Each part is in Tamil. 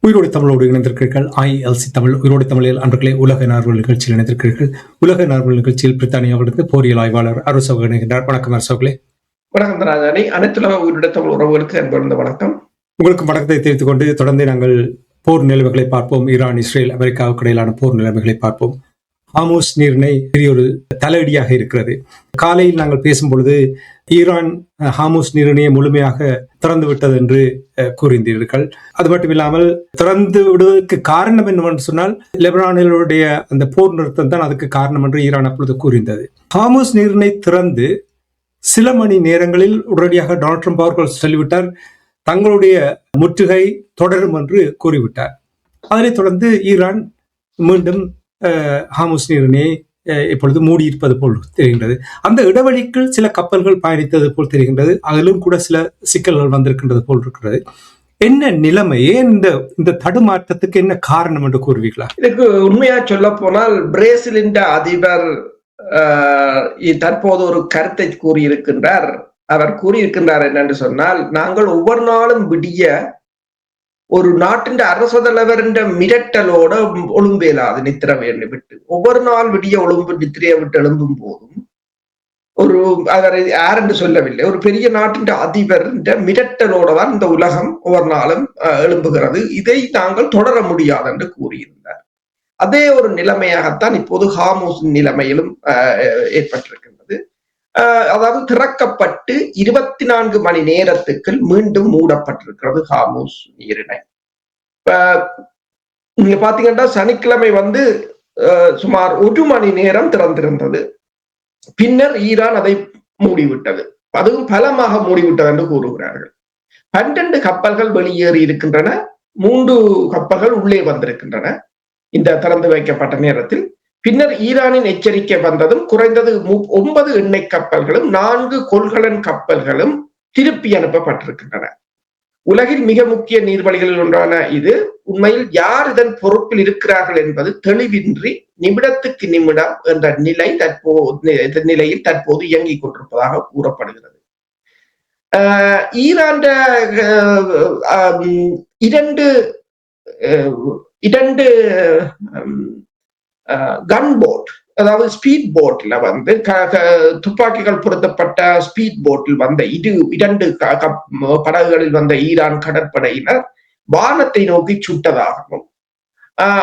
உயிரோடு தமிழோடு இணைந்திருக்கிறீர்கள். ILC தமிழ் உயிரோடு தமிழில் அன்பர்களே, உலக நார்வல் நிகழ்ச்சியில் இணைந்திருக்கிறீர்கள். உலக நார்வல் நிகழ்ச்சியில் பிரித்தானியாவிலிருந்து போரியல் ஆய்வாளர் அரசோக இணைகின்றார். வணக்கம் அரசோகலே. வணக்கம் ராஜானி. அனைத்துலக உயிரோடு தமிழ் உறவுகளுக்கு அன்பார்ந்த வணக்கம். உங்களுக்கு வணக்கத்தை தெரிவித்துக் கொண்டு தொடர்ந்து நாங்கள் போர் நிலைமைகளை பார்ப்போம். ஈரான், இஸ்ரேல், அமெரிக்காவுக்கு இடையிலான போர் நிலைமைகளை பார்ப்போம். ஹார்முஸ் நீரிணை பெரிய ஒரு தலையடியாக இருக்கிறது. காலையில் நாங்கள் பேசும்பொழுது ஈரான் ஹார்முஸ் நீரிணையை முழுமையாக திறந்து விட்டது என்று கூறியிருந்தீர்கள். அது மட்டும் இல்லாமல் திறந்து விடுவதற்கு காரணம் என்னவென்று சொன்னால் லெபனானுடைய அந்த போர் நிறுத்தம் தான் அதுக்கு காரணம் என்று ஈரான் அப்பொழுது கூறியிருந்தது. ஹார்முஸ் நீரிணை திறந்து சில மணி நேரங்களில் உடனடியாக டொனால்ட் ட்ரம்ப் அவர்கள் சொல்லிவிட்டார், தங்களுடைய முற்றுகை தொடரும் என்று கூறிவிட்டார். அதனைத் தொடர்ந்து ஈரான் மீண்டும் ஹார்முஸ் நீரிணையை இப்பொழுது மூடியிருப்பது போல் தெரிகின்றது. அந்த இடைவெளிக்குள் சில கப்பல்கள் பயணித்தது போல் தெரிகின்றது. அதிலும் கூட சில சிக்கல்கள் வந்திருக்கின்றது போல் இருக்கிறது. என்ன நிலைமை? ஏன் இந்த தடுமாற்றத்துக்கு என்ன காரணம் என்று கூறுவீர்களா? இதுக்கு உண்மையா சொல்ல போனால் பிரேசிலின் அதிபர் தற்போது ஒரு கருத்தை கூறியிருக்கின்றார். அவர் கூறியிருக்கின்றார் என்னென்று சொன்னால், நாங்கள் ஒவ்வொரு நாளும் விடிய ஒரு நாட்டின் அரச தலைவர் மிரட்டலோட ஒழும்பேலாது நித்திர வேண்டி விட்டு ஒவ்வொரு நாள் விடிய நித்திரையை விட்டு எழும்பும் போதும் ஒரு அவர் யார் என்று சொல்லவில்லை, ஒரு பெரிய நாட்டின் அதிபர் மிரட்டலோட தான் இந்த உலகம் ஒவ்வொரு நாளும் எழும்புகிறது. இதை நாங்கள் தொடர முடியாது என்று கூறியிருந்தார். அதே ஒரு நிலைமையாகத்தான் இப்போது ஹார்முஸ் நிலைமையிலும் ஏற்பட்டிருக்கின்றது. அதாவது திறக்கப்பட்டு 24 மணி நேரத்துக்குள் மீண்டும் மூடப்பட்டிருக்கிறது ஹார்முஸ் நீரிணை. நீங்க பாத்தீங்கன்னா சனிக்கிழமை சுமார் 1 மணி நேரம் திறந்திருந்தது. பின்னர் ஈரான் அதை மூடிவிட்டது. அதுவும் பலமாக மூடிவிட்டது என்று கூறுகிறார்கள். 12 கப்பல்கள் வெளியேறி இருக்கின்றன, 3 கப்பல்கள் உள்ளே வந்திருக்கின்றன இந்த திறந்து வைக்கப்பட்ட நேரத்தில். பின்னர் ஈரானின் எச்சரிக்கை வந்ததும் குறைந்தது 9 எண்ணெய் கப்பல்களும் 4 கொள்கலன் கப்பல்களும் திருப்பி அனுப்பப்பட்டிருக்கின்றன. உலகில் மிக முக்கிய நீர்வழிகளில் ஒன்றான இது உண்மையில் யார் இதன் பொறுப்பில் இருக்கிறார்கள் என்பது தெளிவின்றி நிமிடத்துக்கு நிமிடம் என்ற நிலையில் தற்போது இயங்கிக் கொண்டிருப்பதாக கூறப்படுகிறது. ஈரான் இரண்டு கன் போட், அதாவது ஸ்பீட் போட்ல துப்பாக்கிகள் பொருத்தப்பட்ட ஸ்பீட் போட்டில் வந்த 2 படகுகளில் வந்த ஈரான் கடற்படையினர் வானத்தை நோக்கி சுட்டதாகவும்,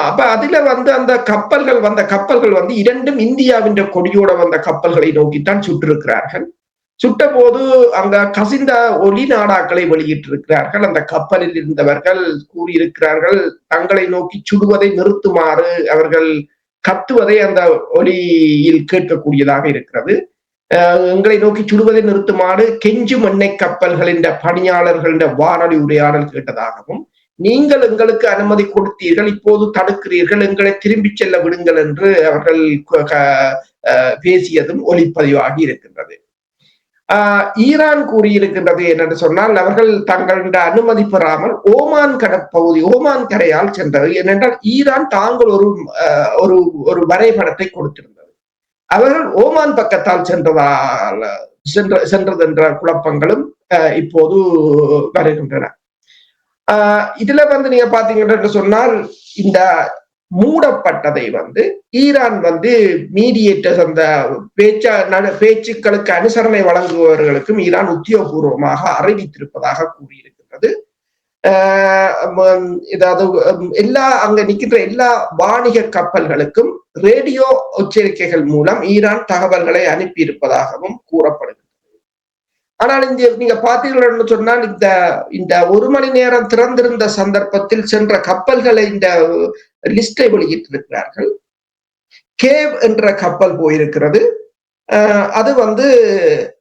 அப்ப அதுல அந்த கப்பல்கள் 2 இந்தியாவின் கொடியோட வந்த கப்பல்களை நோக்கித்தான் சுட்டிருக்கிறார்கள். சுட்ட போது அங்க கசிந்த ஒலி நாடாக்களை வெளியிட்டிருக்கிறார்கள். அந்த கப்பலில் இருந்தவர்கள் கூறியிருக்கிறார்கள், தங்களை நோக்கி சுடுவதை நிறுத்துமாறு அவர்கள் கத்துவதை அந்த ஒலியில் கேட்கக்கூடியதாக இருக்கிறது. எங்களை நோக்கி சுடுவதை நிறுத்துமாறு கெஞ்சும் எண்ணெய் கப்பல்களின் பணியாளர்களின் வானொலி உரையாடல் கேட்டதாகவும், நீங்கள் எங்களுக்கு அனுமதி கொடுத்தீர்கள், இப்போது தடுக்கிறீர்கள், எங்களை திரும்பி செல்ல விடுங்கள் என்று அவர்கள் பேசியதும் ஒலிப்பதிவாகி இருக்கின்றது. ஈரான் கூறியிருக்கின்றது என்னென்று சொன்னால், அவர்கள் தங்களின் அனுமதி பெறாமல் ஓமான் கரையால் சென்றது. ஏனென்றால் ஈரான் தாங்கள் ஒரு வரைபடத்தை கொடுத்திருந்தது. அவர்கள் ஓமான் பக்கத்தால் சென்றது என்ற குழப்பங்களும் இப்போது வருகின்றன. இதுல நீங்க பாத்தீங்கன்னு சொன்னால், இந்த மூடப்பட்டதை ஈரான் மீடியேட்டர்ஸ், அந்த பேச்சுக்களுக்கு அனுசரணை வழங்குபவர்களுக்கும் ஈரான் உத்தியோகபூர்வமாக அறிவித்திருப்பதாக கூறியிருக்கின்றது. அங்க நிற்கின்ற எல்லா வாணிக கப்பல்களுக்கும் ரேடியோ எச்சரிக்கைகள் மூலம் ஈரான் தகவல்களை அனுப்பி இருப்பதாகவும் கூறப்படுகிறது. ஆனால் நீங்க பாத்தீங்கன்னு சொன்னால், இந்த 1 மணி நேரம் திறந்திருந்த சந்தர்ப்பத்தில் சென்ற கப்பல்களை இந்த லிஸ்டை வெளியிட்டிருக்கிறார்கள். கேவ் என்ற கப்பல் போயிருக்கிறது. அது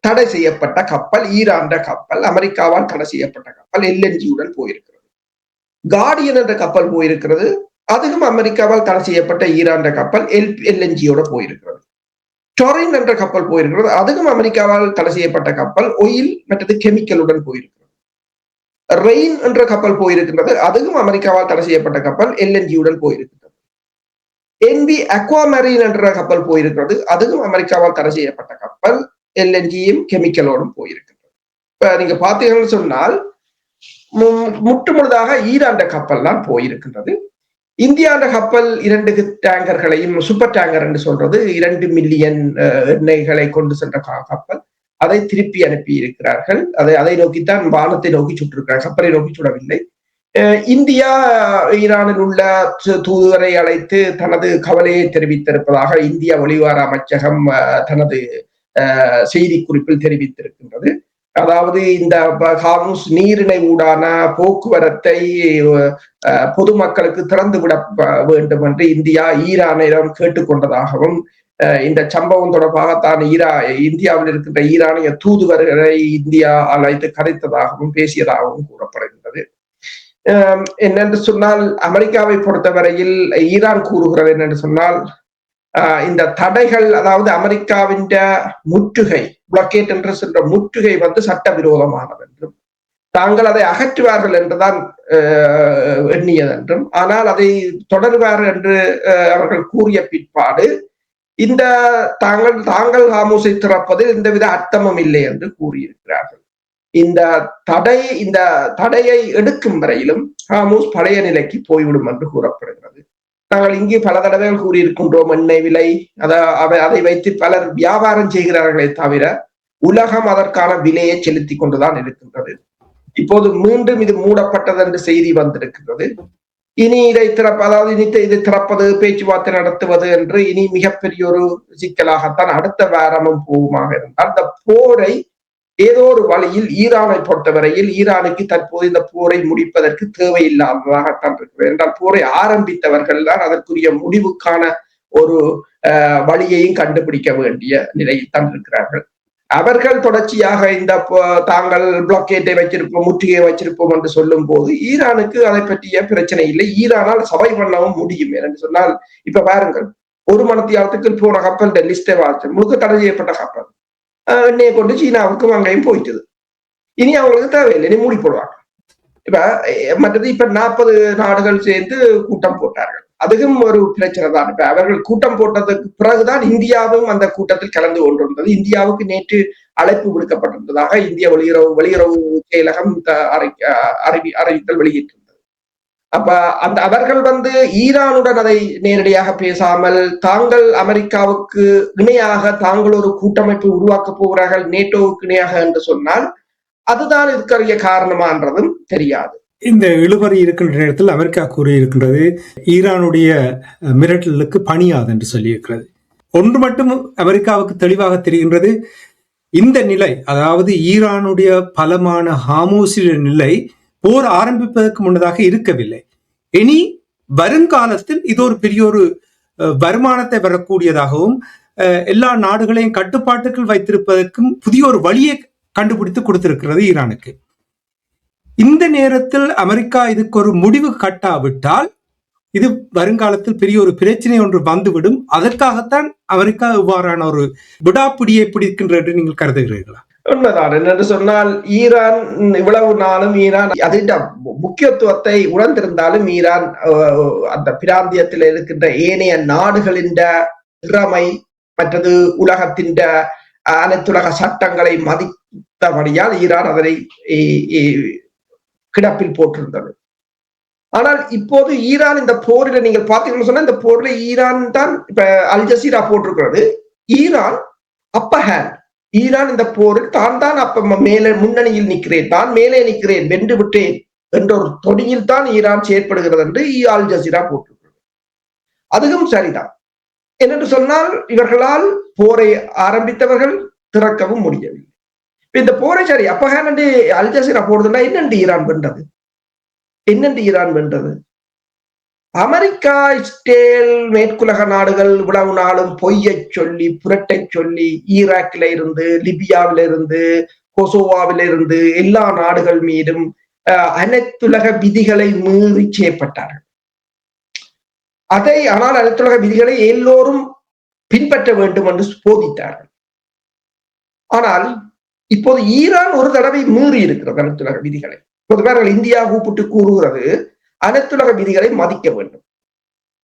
தடை செய்யப்பட்ட கப்பல், ஈரான் கப்பல், அமெரிக்காவால் தடை செய்யப்பட்ட கப்பல், LNG-உடன் போயிருக்கிறது. கார்டியன் என்ற கப்பல் போயிருக்கிறது. அதுவும் அமெரிக்காவால் தடை செய்யப்பட்ட ஈரான் கப்பல் LNG-யோட போயிருக்கிறது. டொரின் என்ற கப்பல் போயிருக்கிறது. அதுவும் அமெரிக்காவால் தடை செய்யப்பட்ட கப்பல், ஆயில் மற்றது கெமிக்கலுடன் போயிருக்கிறது. ரெயின் என்ற கப்பல் போயிருக்கின்றது. அதுவும் அமெரிக்காவால் தடை செய்யப்பட்ட கப்பல், LNG-உடன் போயிருக்கிறது. NV அக்வாமரீன் என்ற கப்பல் போயிருக்கிறது. அதுவும் அமெரிக்காவால் தடை செய்யப்பட்ட கப்பல், LNG-யும் கெமிக்கலோடும் போயிருக்கிறது. இப்ப நீங்க பாத்தீங்கன்னு சொன்னால், முற்றுமுழுதாக ஈரான் கப்பல் தான் போயிருக்கின்றது. இந்தியாண்ட கப்பல் 2 டேங்கர்களையும் சூப்பர் டேங்கர் என்று சொல்றது 2 மில்லியன் எண்ணெய்களை கொண்டு சென்ற கப்பல் அதை திருப்பி அனுப்பி இருக்கிறார்கள். அதை நோக்கித்தான் வானத்தை நோக்கி சுட்டிருக்கிறார், கப்பலை நோக்கி சுடவில்லை. இந்தியா ஈரானில் உள்ள தூதுவரை அழைத்து தனது கவலையை தெரிவித்திருப்பதாக இந்திய வெளிவார அமைச்சகம் தனது செய்தி குறிப்பில் தெரிவித்திருக்கின்றது. அதாவது இந்த ஹார்முஸ் நீரிணை ஊடான போக்குவரத்தை பொதுமக்களுக்கு திறந்துவிட வேண்டும் என்று இந்தியா ஈரானிடம் கேட்டுக்கொண்டதாகவும், இந்த சம்பவம் தொடர்பாகத்தான் இந்தியாவில் இருக்கின்ற ஈரானிய தூதுவர்களை இந்தியா அழைத்து கதைத்ததாகவும் பேசியதாகவும் கூறப்படுகின்றது. என்னென்று சொன்னால், அமெரிக்காவை பொறுத்தவரையில் ஈரான் கூறுகிறது என்னென்று சொன்னால், இந்த தடைகள், அதாவது அமெரிக்காவின் முற்றுகை, பிளாக்கேட் என்று சொல்ற முற்றுகை சட்டவிரோதமானது என்றும் தாங்கள் அதை அகற்றுவார்கள் என்றுதான் எண்ணியதென்றும், ஆனால் அதை தொடர்வார்கள் என்று அவர்கள் கூறிய பிற்பாடு இந்த தாங்கள் ஹார்முஸை திறப்பதில் எந்தவித அர்த்தமும் இல்லை என்று கூறியிருக்கிறார்கள். இந்த தடையை எடுக்கும் வரையிலும் ஹார்முஸ் பழைய நிலைக்கு போய்விடும் என்று கூறப்படுகிறது. நாங்கள் இங்கே பல தடவைகள் கூறியிருக்கின்றோம், எண்ணெய் விலை அதை வைத்து பலர் வியாபாரம் செய்கிறார்களே தவிர உலகம் அதற்கான விலையை செலுத்தி கொண்டுதான் இருக்கின்றது. இப்போது மீண்டும் இது மூடப்பட்டது என்று செய்தி வந்திருக்கின்றது. இனி இதை திறப்பது, பேச்சுவார்த்தை நடத்துவது என்று இனி மிகப்பெரிய ஒரு சிக்கலாகத்தான் அடுத்த வாரமும் போகுமாக இருந்தால், அந்த போரை ஏதோ ஒரு வழியில் ஈரானை பொறுத்தவரையில் ஈரானுக்கு தற்போது இந்த போரை முடிப்பதற்கு தேவையில்லாததாகத்தான் இருக்கிறது. என்றால் போரை ஆரம்பித்தவர்கள் தான் அதற்குரிய முடிவுக்கான ஒரு வழியையும் கண்டுபிடிக்க வேண்டிய நிலையில் தான் இருக்கிறார்கள். அவர்கள் தொடர்ச்சியாக இந்த தாங்கள் பிளாக்கேட்டை வச்சிருப்போம், முற்றுகையை வச்சிருப்போம் என்று சொல்லும் போது ஈரானுக்கு அதை பற்றிய பிரச்சனை இல்லை. ஈரானால் சபை பண்ணவும் முடியும். என்று சொன்னால், இப்ப பாருங்கள், 1 மணித்தியாலத்துக்கு போன கப்பல் லிஸ்டை வாழ்த்து முழுக்க தடை செய்யப்பட்ட கப்பல் எண்ணெயை கொண்டு சீனாவுக்கும் அங்கேயும் போயிட்டுது. இனி அவங்களுக்கு தேவையில்லை, இனி மூடி போடுவாங்க. இப்ப மற்றது இப்ப 40 நாடுகள் சேர்ந்து கூட்டம் போட்டார்கள். அதுவும் ஒரு பிரச்சனை தான். இப்ப அவர்கள் கூட்டம் போட்டதுக்கு பிறகுதான் இந்தியாவும் அந்த கூட்டத்தில் கலந்து கொண்டிருந்தது. இந்தியாவுக்கு நேற்று அழைப்பு விடுக்கப்பட்டிருந்ததாக இந்திய வெளியுறவு செயலகம் அறிவித்தல் வெளியிட்டிருந்தது. அப்ப அவர்கள் ஈரானுடன் அதை நேரடியாக பேசாமல் தாங்கள் அமெரிக்காவுக்கு இணையாக தாங்கள் ஒரு கூட்டமைப்பு உருவாக்க போகிறார்கள் நேட்டோவுக்கு இணையாக என்று சொன்னால் அதுதான் இதுக்குரிய காரணமான்றதும் தெரியாது. இந்த இழுபறி இருக்கின்ற நேரத்தில் அமெரிக்கா கூறியிருக்கின்றது ஈரானுடைய மிரட்டலுக்கு பணியாது என்று சொல்லியிருக்கிறது. ஒன்று மட்டும் அமெரிக்காவுக்கு தெளிவாக தெரிகின்றது, இந்த நிலை, அதாவது ஈரானுடைய பலமான ஹார்முஸின் நிலை போர் ஆரம்பிப்பதற்கு முன்னதாக இருக்கவில்லை. இனி வருங்காலத்தில் இது ஒரு பெரிய ஒரு வருமானத்தை பெறக்கூடியதாகவும் எல்லா நாடுகளையும் கட்டுப்பாட்டுக்குள் வைத்திருப்பதற்கும் புதிய ஒரு வழியை கண்டுபிடித்து கொடுத்திருக்கிறது ஈரானுக்கு. இந்த நேரத்தில் அமெரிக்கா இதுக்கு ஒரு முடிவு கட்டாவிட்டால் இது வருங்காலத்தில் பெரிய ஒரு பிரச்சனை ஒன்று வந்துவிடும். அதற்காகத்தான் அமெரிக்கா இவ்வாறான ஒரு விடாப்பிடியை பிடிக்கின்ற என்று நீங்கள் கருதுகிறீர்களா? உண்மைதான். என்னென்று சொன்னால், ஈரான் இவ்வளவு நாளும் அதின் முக்கியத்துவத்தை உணர்ந்திருந்தாலும் ஈரான் அந்த பிராந்தியத்தில் இருக்கின்ற ஏனைய நாடுகளின் திறமை மற்றது உலகத்தின் அனைத்துலக சட்டங்களை மதித்தபடியால் ஈரான் அதனை கிடப்பில் போட்டிருந்தது. ஆனால் இப்போது ஈரான் இந்த போரில் நீங்கள் பார்த்தீங்கன்னு சொன்னா, இந்த போரில் ஈரான் தான் இப்ப அல் ஜசீரா போட்டிருக்கிறது, ஈரான் அப்ப ஹேண்ட், ஈரான் இந்த போரில் தான் அப்ப மேலே முன்னணியில் நிற்கிறேன், நான் மேலே நிற்கிறேன், வென்று விட்டேன் என்ற ஒரு தொனியில் தான் ஈரான் செயற்படுகிறது என்று அல் ஜசீரா போட்டிருக்கிறது. அதுவும் சரிதான். என்னென்று சொன்னால், இவர்களால் போரை ஆரம்பித்தவர்கள் திறக்கவும் முடியவில்லை. இந்த போரை சரி அப்பஹான் என்று அல் ஜசீரா போடுதுன்னா என்னென்று ஈரான் வென்றது? என்னென்று ஈரான் வென்றது? அமெரிக்கா, இஸ்ரேல், மேற்குலக நாடுகள் இவ்வளவு நாளும் பொய்யை சொல்லி புரட்டை சொல்லி ஈராக்கில இருந்து, லிபியாவில இருந்து, கொசோவாவில இருந்து எல்லா நாடுகள் மீதும் அனைத்துலக விதிகளை மீறி செய்யப்பட்டார்கள். ஆனால் அனைத்துலக விதிகளை எல்லோரும் பின்பற்ற வேண்டும் என்று போதித்தார்கள். ஆனால் இப்போது ஈரான் ஒரு தடவை மீறி இருக்கிறது அனைத்துலக விதிகளை. இப்போது இந்தியா கூப்பிட்டு கூறுகிறது அனைத்துலக விதிகளை மதிக்க வேண்டும்.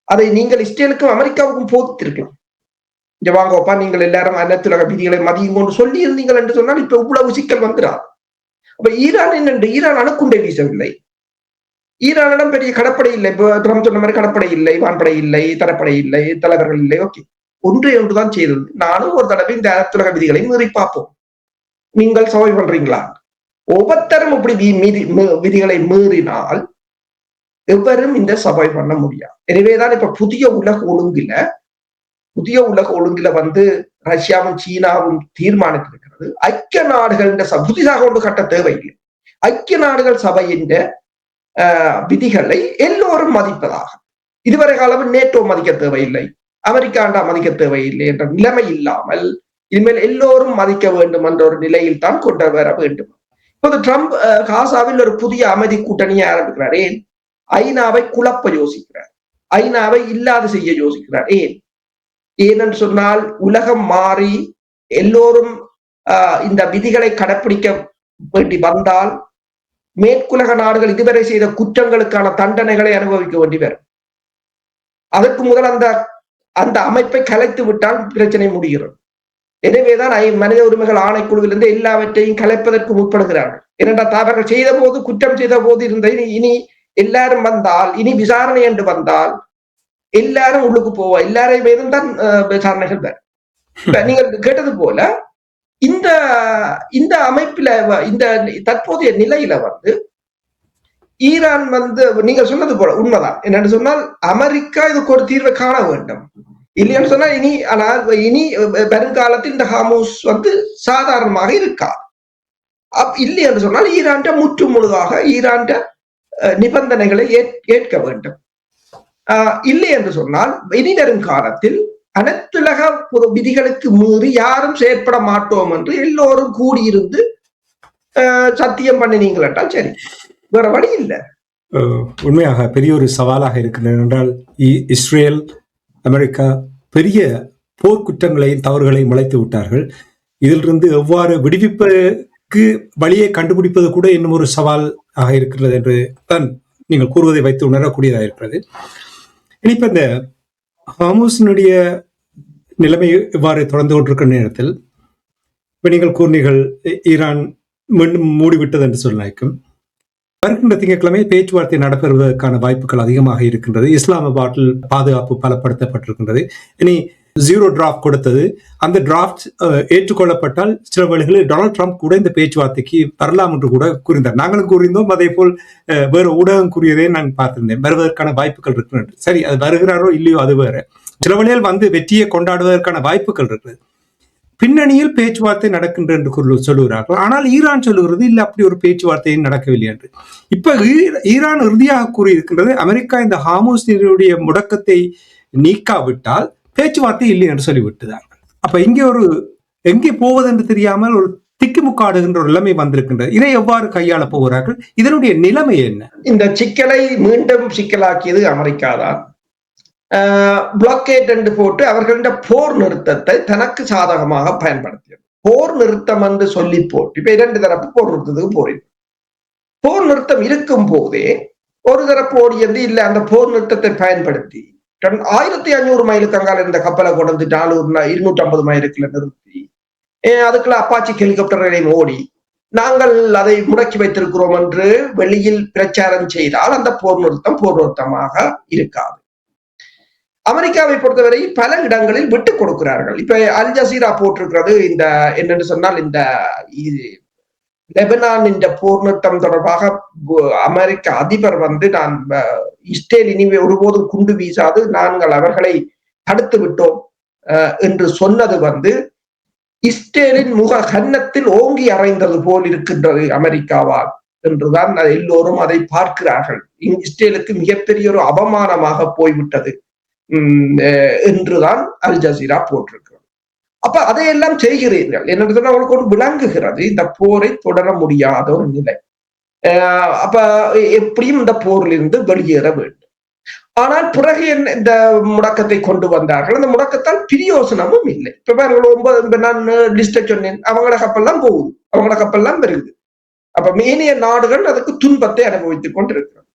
அதை நீங்கள் இஸ்ரேலுக்கும் அமெரிக்காவுக்கும் போதித்திருக்கலாம். இங்க வாங்கப்பா, நீங்கள் எல்லாரும் அனைத்துலக விதிகளை மதியும் கொண்டு சொல்லி இருந்தீங்கள் என்று சொன்னால் இப்ப இவ்வளவு சிக்கல் வந்துடாது. அப்ப ஈரான் என்னென்று ஈரான் அணுக்குண்டை வீசவில்லை. ஈரானிடம் பெரிய கடற்படை இல்லை. இப்போ ட்ரம்ப் சொன்ன மாதிரி கடற்படை இல்லை, வான்படை இல்லை, தரப்படை இல்லை, தலைவர்கள் இல்லை. ஓகே, ஒன்றே ஒன்றுதான் செய்தது. நானும் ஒரு தடவை இந்த அனைத்துலக விதிகளை மீறி பார்ப்போம், நீங்கள் சவை பண்றீங்களா? ஒவ்வொருத்தரும் இப்படி விதிகளை மீறினால் எவரும் இந்த சபை பண்ண முடியாது. எனவேதான் இப்ப புதிய உலக ஒழுங்குல வந்து ரஷ்யாவும் சீனாவும் தீர்மானித்திருக்கிறது. ஐக்கிய நாடுகள் புதிதாக ஒன்று கட்ட தேவையில்லை. ஐக்கிய நாடுகள் சபையின் விதிகளை எல்லோரும் மதிப்பதாக. இதுவரை காலம் நேட்டோ மதிக்க தேவையில்லை, அமெரிக்காண்டா மதிக்க தேவையில்லை என்ற நிலைமை இல்லாமல் இனிமேல் எல்லோரும் மதிக்க வேண்டும் என்ற ஒரு நிலையில் தான் கொண்டு வர வேண்டும். இப்போது ட்ரம்ப் காசாவில் ஒரு புதிய அமைதி கூட்டணியை ஆரம்பிக்கிறார். ஏன்? ஐநாவை குழப்ப யோசிக்கிறார், ஐநாவை இல்லாது செய்ய யோசிக்கிறார். ஏனென்று சொன்னால் உலகம் மாறி எல்லோரும் இந்த விதிகளை கடைப்பிடிக்க வேண்டி வந்தால் மேற்குலக நாடுகள் இதுவரை செய்த குற்றங்களுக்கான தண்டனைகளை அனுபவிக்க வேண்டி வரும். அதற்கு முதல் அந்த அமைப்பை கலைத்து விட்டால் பிரச்சனை முடிகிறது. எனவேதான் மனித உரிமைகள் ஆணைக்குழுவிலிருந்து எல்லாவற்றையும் கலைப்பதற்கு முற்படுகிறார்கள். ஏனென்றால் அவர்கள் செய்த போது, குற்றம் செய்த போது இருந்த இனி எல்லாரும் வந்தால், இனி விசாரணை என்று வந்தால் எல்லாரும் உள்ளுக்கு போவா, எல்லாரையும் மேலும் தான் விசாரணைகள் வேறு. நீங்கள் கேட்டது போல இந்த அமைப்புல இந்த தற்போதைய நிலையில வந்து ஈரான் வந்து நீங்க சொன்னது போல உண்மைதான். என்னன்னு சொன்னால் அமெரிக்கா இதுக்கு ஒரு தீர்வை காண வேண்டும். இல்லைன்னு சொன்னா இனி வருங்காலத்தில் இந்த ஹார்மூஸ் வந்து சாதாரணமாக இருக்காது. இல்லை என்று சொன்னால் ஈரான் முற்று முழுதாக ஈரான் நிபந்தனைகளை ஏற்க வேண்டும். இல்லை என்று சொன்னால் இனி வரும் காலத்தில் அனைத்துலக விதிகளுக்கு மீறி யாரும் செயற்பட மாட்டோம் என்று எல்லோரும் கூடியிருந்து சத்தியம் பண்ணினீங்கள் என்றால் சரி, வேற வழி இல்லை. உண்மையாக பெரிய ஒரு சவாலாக இருக்கின்றது. என்றால் இஸ்ரேல், அமெரிக்கா பெரிய போர்க்குற்றங்களையும் தவறுகளையும் முளைத்து விட்டார்கள். இதிலிருந்து எவ்வாறு விடுவிப்பதற்கு வழியை கண்டுபிடிப்பது கூட இன்னும் ஒரு சவால் ஆக இருக்கிறது என்று தான் நீங்கள் கூறுவதை வைத்து உணரக்கூடியதாக இருக்கிறது. இனிப்ப இந்த ஹார்மூஸினுடைய நிலைமை இவ்வாறு தொடர்ந்து கொண்டிருக்கிற நேரத்தில் இப்ப நீங்கள் கூறினீர்கள் ஈரான் மீண்டும் மூடிவிட்டது என்று சொன்னாய்க்கும் வருகின்ற திங்கட்கிழமை பேச்சுவார்த்தை நடைபெறுவதற்கான வாய்ப்புகள் அதிகமாக இருக்கின்றது. இஸ்லாமாபாத்தில் பாதுகாப்பு பலப்படுத்தப்பட்டிருக்கின்றது. இனி 0 டிராஃப்ட் கொடுத்தது. அந்த டிராஃப்ட் ஏற்றுக்கொள்ளப்பட்டால் சில வேளைகளில் டொனால்ட் ட்ரம்ப் கூட இந்த பேச்சுவார்த்தைக்கு வரலாம் என்று கூட கூறினார். நாங்களும் கூறியிருந்தோம், அதே போல் வேறு ஊடகம் கூறியதே நான் பார்த்திருந்தேன். வருவதற்கான வாய்ப்புகள் இருக்கிறது. சரி, அது வருகிறாரோ இல்லையோ அது வேற. சில வேளையில் வந்து வெற்றியை கொண்டாடுவதற்கான வாய்ப்புகள் இருக்கிறது. பின்னணியில் பேச்சுவார்த்தை நடக்கின்ற என்று சொல்லுகிறார்கள். ஆனால் ஈரான் சொல்லுகிறது இல்லை, அப்படி ஒரு பேச்சுவார்த்தையும் நடக்கவில்லை என்று. இப்ப ஈரான் இறுதியாக கூறியிருக்கின்றது, அமெரிக்கா இந்த ஹார்மூஸ் நீரினுடைய முடக்கத்தை நீக்காவிட்டால் பேச்சுவார்த்தை இல்லை என்று சொல்லிவிட்டுதார்கள். அப்ப எங்கே போவது என்று தெரியாமல் ஒரு திக்குமுக்காடுகின்ற ஒரு நிலைமை வந்திருக்கின்றது. இதை எவ்வாறு கையாள போகிறார்கள்? இதனுடைய நிலைமை என்ன? இந்த சிக்கலை மீண்டும் சிக்கலாக்கியது அமெரிக்கா தான். பிளாக்கேட் என்று போட்டு அவர்களிட போர் நிறுத்தத்தை தனக்கு சாதகமாக பயன்படுத்தியது. போர் நிறுத்தம் என்று சொல்லி போட்டு இப்ப 2 தரப்பு போர் நிறுத்தத்துக்கு போறீங்க. போர் நிறுத்தம் இருக்கும் போதே ஒரு தரப்பு ஓடியது இல்ல, அந்த போர் நிறுத்தத்தை பயன்படுத்தி 1500 மைலுக்கு அங்கால இருந்த கப்பலை கொண்டு 250 மைலுக்குள்ள நிறுத்தி அதுக்குள்ள அப்பாச்சி ஹெலிகாப்டர்களையும் ஓடி நாங்கள் அதை முடக்கி வைத்திருக்கிறோம் என்று வெளியில் பிரச்சாரம் செய்தால் அந்த போர் நிறுத்தமாக இருக்காது. அமெரிக்காவை பொறுத்தவரை பல இடங்களில் விட்டுக் கொடுக்கிறார்கள். இப்ப அல் ஜசீரா போட்டிருக்கிறது இந்த என்னன்னு சொன்னால் இந்த லெபனான் இந்த போர் நிறுத்தம் தொடர்பாக அமெரிக்க அதிபர் வந்து நான் இஸ்ரேல் இனிமே ஒருபோதும் குண்டு வீசாது, நாங்கள் அவர்களை தடுத்து விட்டோம் என்று சொன்னது வந்து இஸ்ரேலின் முக கன்னத்தில் ஓங்கி அறைந்தது போல் இருக்கின்றது அமெரிக்காவால் என்றுதான் எல்லோரும் அதை பார்க்கிறார்கள். இஸ்ரேலுக்கு மிகப்பெரிய ஒரு அவமானமாக போய்விட்டது என்றுதான் அல் ஜசீரா போட்டிருக்கிறது. அப்ப அதையெல்லாம் செய்கிறீர்கள் என்று சொன்னா அவங்களுக்கு ஒரு விளங்குகிறது இந்த போரை தொடர முடியாத ஒரு நிலை. அப்ப எப்படியும் இந்த போரிலிருந்து வெளியேற வேண்டும். ஆனால் பிறகு இந்த முடக்கத்தை கொண்டு வந்தார்கள். அந்த முடக்கத்தால் பிரயோசனமும் இல்லை. இப்ப 9 நான் லிஸ்ட சொன்னேன், அவங்களோட கப்பல்லாம் போகுது, அவங்களோட கப்பல்லாம் வருது. அப்ப மேனிய நாடுகள் அதுக்கு துன்பத்தை அனுபவித்துக் கொண்டிருக்கிறது.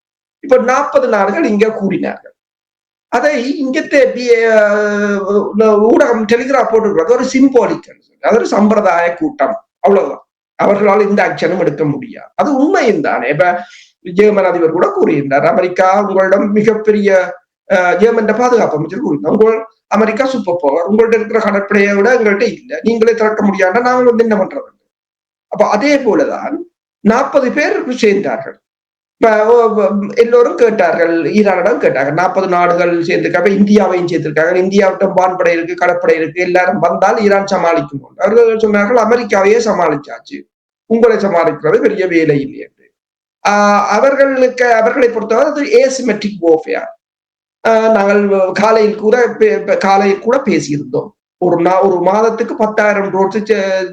இப்ப 40 நாடுகள் இங்க கூறினார்கள். அதை இங்கத்தே ஊடகம் டெலிகிராஃப் போட்டிருக்கிறது ஒரு சிம்போலிக், அது ஒரு சம்பிரதாய கூட்டம், அவ்வளவுதான். அவர்களால் இந்த ஆக்ஷனும் எடுக்க முடியாது. அது உண்மையும் தானே. இப்ப ஜெர்மன் அதிபர் கூட கூறியிருந்தார், அமெரிக்கா உங்களிடம் மிகப்பெரிய ஜெர்மன் பாதுகாப்பு அமைச்சர் கூறினார், உங்கள் அமெரிக்கா சூப்பர் பவர், உங்கள்ட்ட இருக்கிற கடற்படையை விட எங்கள்கிட்ட இல்லை, நீங்களே திறக்க முடியாத நாங்கள் வந்து என்ன பண்றது. அப்ப அதே போலதான் 40 பேர் சேர்ந்தார்கள். எல்லோரும் கேட்டார்கள், ஈரானிடம் கேட்டார்கள், 40 நாடுகள் சேர்ந்திருக்காங்க, இந்தியாவையும் சேர்த்திருக்காங்க, இந்தியாவிட்ட வான்படை இருக்கு, கடற்படை இருக்கு, எல்லாரும் வந்தால் ஈரான் சமாளிக்கும். அவர்கள் சொன்னார்கள், அமெரிக்காவையே சமாளிச்சாச்சு, உங்களை சமாளிக்கிறது பெரிய வேலை இல்லை என்று. அவர்களை பொறுத்தவரை அது ஏசிமெட்ரிக் வார்ஃபேர். நாங்கள் காலையில் கூட பேசியிருந்தோம். ஒரு மாதத்துக்கு 10,000 ட்ரோன்ஸ்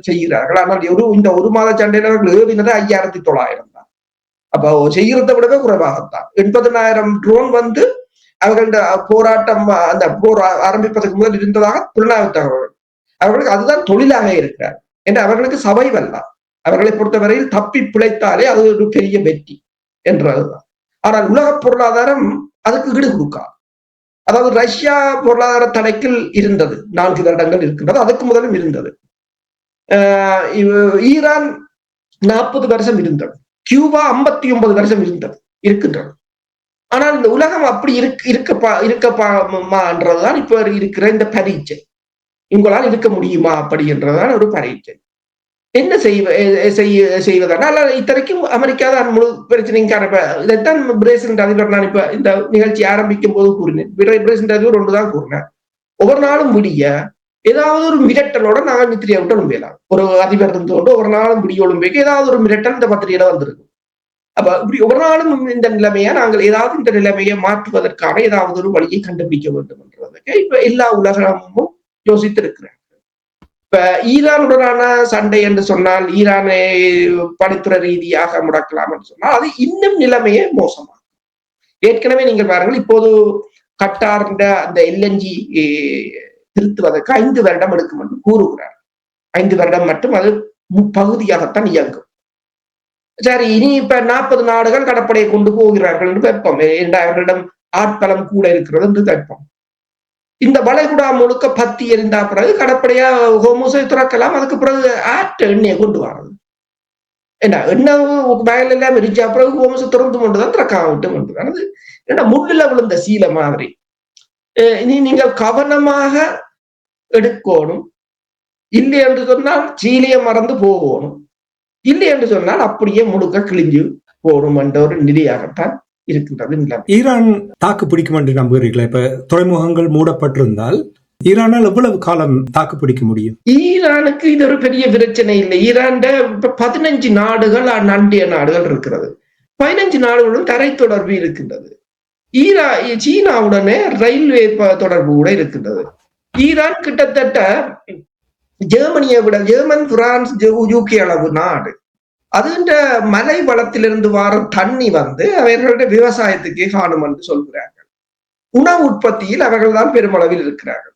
செய்கிறார்கள். ஆனால் இந்த ஒரு மாத சண்டையில் அவர்கள் ஏவினது 5,900 தான். அப்போ செய்கிறத விடவே குறைவாகத்தான். 80,000 ட்ரோன் வந்து அவர்களோட போராட்டம், அந்த போர் ஆரம்பிப்பதற்கு முதல் இருந்ததாக புலனாய்வு தகவல். அவர்களுக்கு அதுதான் தொழிலாக இருக்கிறார் என்று அவர்களுக்கு சர்வைவல் தான். அவர்களை பொறுத்தவரையில் தப்பி பிழைத்தாலே அது ஒரு பெரிய வெற்றி என்றதுதான். ஆனால் உலக பொருளாதாரம் அதுக்கு ஈடு கொடுக்காது. அதாவது ரஷ்யா பொருளாதார தடைக்கில் இருந்தது, 4 வருடங்கள் இருக்கின்றது, அதுக்கு முதலும் இருந்தது. ஈரான் 40 வருஷம் இருந்தது, கியூபா 59 வருஷம் இருக்கின்றது. ஆனால் இந்த உலகம் அப்படி இருக்கப்பான்றதுதான் இப்ப இருக்கிற இந்த பரீட்சை. உங்களால் இருக்க முடியுமா அப்படி என்றதான் ஒரு பரீட்சை. என்ன செய்வதனால் இத்தனைக்கும் அமெரிக்கா தான் முழு பிரச்சனையும் காரணம். இதைத்தான் பிரேசில் அதிபர் நான் இப்ப இந்த நிகழ்ச்சி ஆரம்பிக்கும் போது கூறினேன். பிரேசில் அதிபர் ஒன்றுதான் கூறினேன், ஒவ்வொரு நாளும் விடிய ஏதாவது ஒரு மிரட்டலோட நாங்கள் நித்திரியை விட்டு ஒழும்பேலாம். ஒரு அதிபர் இருந்து கொண்டு ஒவ்வொரு நாளும் விடிய ஒழும்பேக்கு ஏதாவது ஒரு மிரட்டல் இந்த பத்திரிகையில வந்திருக்கும். அப்ப இப்படி ஒவ்வொரு நாளும் இந்த நிலைமையை நாங்கள் ஏதாவது இந்த நிலைமையை மாற்றுவதற்கான ஏதாவது ஒரு வழியை கண்டுபிடிக்க வேண்டும் என்றதுக்கு இப்ப எல்லா உலகமும் யோசித்து இருக்கிறேன். இப்ப ஈரானுடனான சண்டை என்று சொன்னால், ஈரானை பணித்துறை ரீதியாக முடக்கலாம் என்று சொன்னால் அது இன்னும் நிலைமையே மோசமாகும். ஏற்கனவே நீங்கள் பாருங்கள், இப்போது கட்டார் அந்த LNG திருத்துவதற்கு 5 வருடம் எடுக்கும் என்று கூறுகிறார். 5 வருடம் மட்டும் அது பகுதியாகத்தான் இயங்கும். சரி, இனி இப்ப 40 நாடுகள் கடற்படையை கொண்டு போகிறார்கள் என்று வைப்போம். அவர்களிடம் ஆட்பலம் கூட இருக்கிறது என்று வைப்போம். இந்த வளைகுடா முழுக்க பத்தி எரிந்தா பிறகு கடற்படையா ஹோமோஸை துறக்கலாம். அதுக்கு பிறகு எண்ணெயை கொண்டு வர்றது என்ன, எண்ணெய் வயல் எல்லாம் எரிஞ்சா பிறகு ஹோமோஸை திறந்து கொண்டுதான் திறக்காம விட்டு கொண்டுதான். ஏன்னா முள்ளுல விழுந்த சீலை மாதிரி. இனி நீங்கள் கவனமாக எடுக்கணும். இல்லை என்று சொன்னால் சீலையை மறந்து போகணும். இல்லை என்று சொன்னால் அப்படியே முழுக்க கிழிஞ்சு போகணும் என்ற ஒரு நிலையாகத்தான் இருக்கின்றது. ஈரான் தாக்கு பிடிக்கும் என்று நம்புகிறீர்களா? இப்ப துறைமுகங்கள் மூடப்பட்டிருந்தால் ஈரானால் எவ்வளவு காலம் தாக்கு பிடிக்க முடியும்? ஈரானுக்கு இது ஒரு பெரிய பிரச்சனை இல்லை. ஈரான் இப்ப 15 நாடுகள் அண்டிய நாடுகள் இருக்கிறது. 15 நாடுகளும் தரை தொடர்பு இருக்கின்றது. சீனாவுடனே ரயில்வே தொடர்பு கூட இருக்கின்றது. ஈரான் கிட்டத்தட்ட ஜெர்மனியை விட, ஜெர்மன், பிரான்ஸ், UK அளவு நாடு. அதுன்ற மலை வளத்திலிருந்து வர தண்ணி வந்து அவர்களுடைய விவசாயத்துக்கே காணும் என்று சொல்கிறார்கள். உணவு உற்பத்தியில் அவர்கள் தான் பெருமளவில் இருக்கிறார்கள்.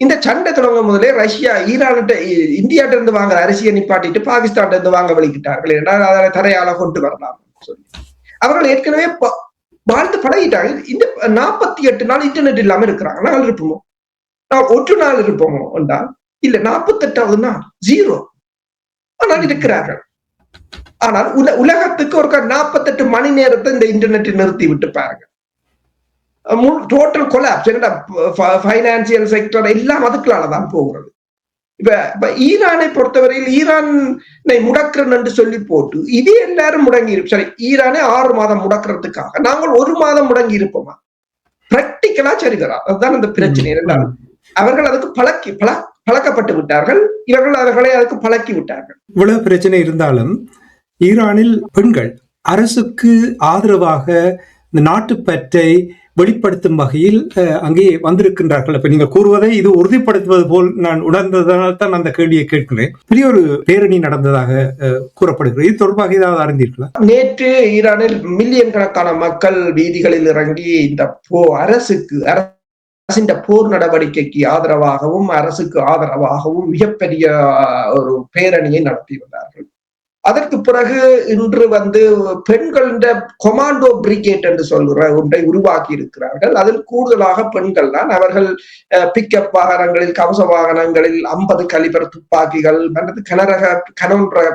இந்த சண்டை தொடங்க முதலே ரஷ்யா ஈரான்கிட்ட, இந்தியாட்ட இருந்து வாங்குற அரிசியை நிப்பாட்டிட்டு பாகிஸ்தான் இருந்து வாங்க வலிக்கிட்டார்கள். என்றால் அதை தரையால கொண்டு வரலாம் சொல்லி அவர்கள் ஏற்கனவே வாழ்ந்து பழகிட்டாங்க. இந்த 48 நாள் இன்டர்நெட் இல்லாம இருக்கிறாங்க. நாங்கள் இருப்போமோ, நான் 1 நாள் இருப்போமோ என்றால் இல்ல, 48வது நாள் 0. ஆனால் இருக்கிறார்கள். ஆனால் உலகத்துக்கு ஒரு 48 மணி நேரத்தை இந்த இன்டர்நெட்டை நிறுத்தி விட்டு பாருங்க. Total collapse. பைனான்சியல் செக்டர் எல்லாம் அதுக்குள்ளாலதான் போகிறது. இப்ப ஈரானை பொறுத்தவரையில் ஈரானை முடக்கிறன் என்று சொல்லி போட்டு இதே எல்லாரும் முடங்கி இருப்போம். சரி, ஈரானை 6 மாதம் முடக்கிறதுக்காக நாங்கள் 1 மாதம் முடங்கி இருப்போமா? பிராக்டிக்கலா சரிதரா? அதுதான் அந்த பிரச்சனை. இரண்டாவது, அவர்கள் அதுக்கு பழக்கப்பட்டு விட்டார்கள். இவர்கள் அவர்களை அதுக்கு பழக்கி விட்டார்கள். இவ்வளவு பிரச்சனை இருந்தாலும் ஈரானில் பெண்கள் அரசுக்கு ஆதரவாக இந்த நாட்டுப்பற்றை வெளிப்படுத்தும் வகையில் அங்கே வந்திருக்கின்றார்கள். இப்ப நீங்க கூறுவதை இது உறுதிப்படுத்துவது போல் நான் உணர்ந்ததனால் தான் அந்த கேள்வியை கேட்கிறேன். பெரிய ஒரு பேரணி நடந்ததாக கூறப்படுகிறது. இது தொடர்பாக ஏதாவது அறிந்தீர்களா? நேற்று ஈரானில் மில்லியன் கணக்கான மக்கள் வீதிகளில் இறங்கி இந்த அரசின் போர் நடவடிக்கைக்கு ஆதரவாகவும் அரசுக்கு ஆதரவாகவும் மிகப்பெரிய ஒரு பேரணியை நடத்தி வந்தார்கள். அதற்கு பிறகு இன்று பெண்களின் கொமாண்டோ பிரிகேட் என்று சொல்கிற ஒன்றை உருவாக்கி இருக்கிறார்கள். அதில் கூடுதலாக பெண்கள் தான். அவர்கள் பிக்கப் வாகனங்களில், கவச வாகனங்களில் 50 கலிபர் துப்பாக்கிகள் அல்லது கனரக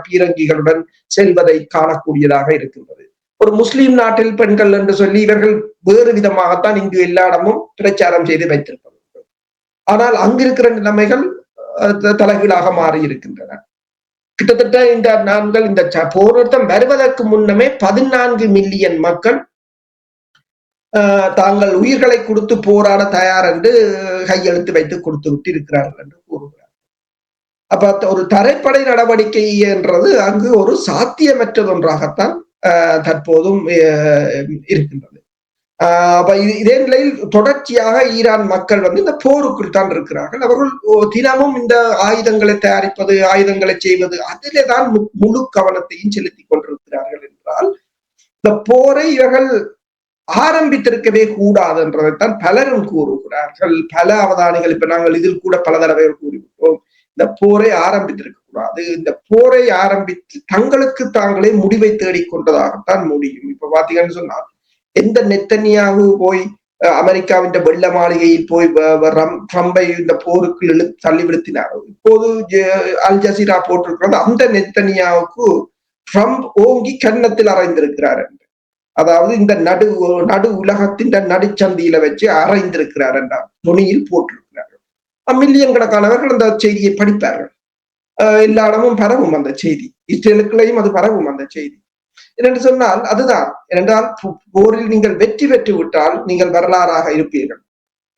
பீரங்கிகளுடன் செல்வதை காணக்கூடியதாக இருக்கின்றது. ஒரு முஸ்லிம் நாட்டில் பெண்கள் என்று சொல்லி இவர்கள் வேறு விதமாகத்தான் இங்கு எல்லா இடமும் பிரச்சாரம் செய்து வைத்திருப்பார்கள். ஆனால் அங்கிருக்கிற நிலைமைகள் தலைகீழாக மாறி இருக்கின்றன. கிட்டத்தட்ட இந்த போர் நிறுத்தம் வருவதற்கு முன்னமே 14 மில்லியன் மக்கள் தாங்கள் உயிர்களை கொடுத்து போராட தயார் என்று கையெழுத்து வைத்து கொடுத்து விட்டு இருக்கிறார்கள் என்று கூறுகிறார். அப்ப ஒரு தரைப்படை நடவடிக்கை என்றது அங்கு ஒரு சாத்தியமற்றது ஒன்றாகத்தான் தற்போதும் இருக்கின்றது. அப்ப இதே நிலையில் தொடர்ச்சியாக ஈரான் மக்கள் இந்த போருக்குள் தான் இருக்கிறார்கள். அவர்கள் தினமும் இந்த ஆயுதங்களை தயாரிப்பது, ஆயுதங்களை செய்வது, அதிலே தான் முழு கவனத்தையும் செலுத்திக் கொண்டிருக்கிறார்கள் என்றால் இந்த போரை இவர்கள் ஆரம்பித்திருக்கவே கூடாது என்றதைத்தான் பலரும் கூறுகிறார்கள். பல அவதானிகள், இப்ப நாங்கள் இதில் கூட பல தடவை கூறிவிட்டோம், இந்த போரை ஆரம்பித்திருக்க கூடாது. இந்த போரை ஆரம்பித்து தங்களுக்கு தாங்களே முடிவை தேடிக்கொண்டதாகத்தான் முடியும். இப்ப பாத்தீங்கன்னு சொன்னா, எந்த நெத்தனியாகு போய் அமெரிக்காவின் வெள்ள மாளிகையில் போய் ட்ரம்பை இந்த போருக்கு தள்ளி விழுத்தினாரோ, இப்போது அல் ஜசீரா போட்டிருக்கிறது அந்த நெத்தனியாவுக்கு ட்ரம்ப் ஓங்கி கன்னத்தில் அறைந்திருக்கிறார் என்று. அதாவது இந்த நடு உலகத்தின் நடுச்சந்தியில வச்சு அறைந்திருக்கிறார் என்றார் துணியில் போட்டிருக்கிறார்கள். மில்லியன் கணக்கானவர்கள் அந்த செய்தியை படிப்பார்கள். எல்லா இடமும் பரவும் அந்த செய்தி, இஸ்ரேலுக்குள்ளேயும் அது பரவும் அந்த செய்தி. என்று சொன்னால் அதுதான். ஏனென்றால் போரில் நீங்கள் வெற்றி பெற்று விட்டால் நீங்கள் வரலாறாக இருப்பீர்கள்.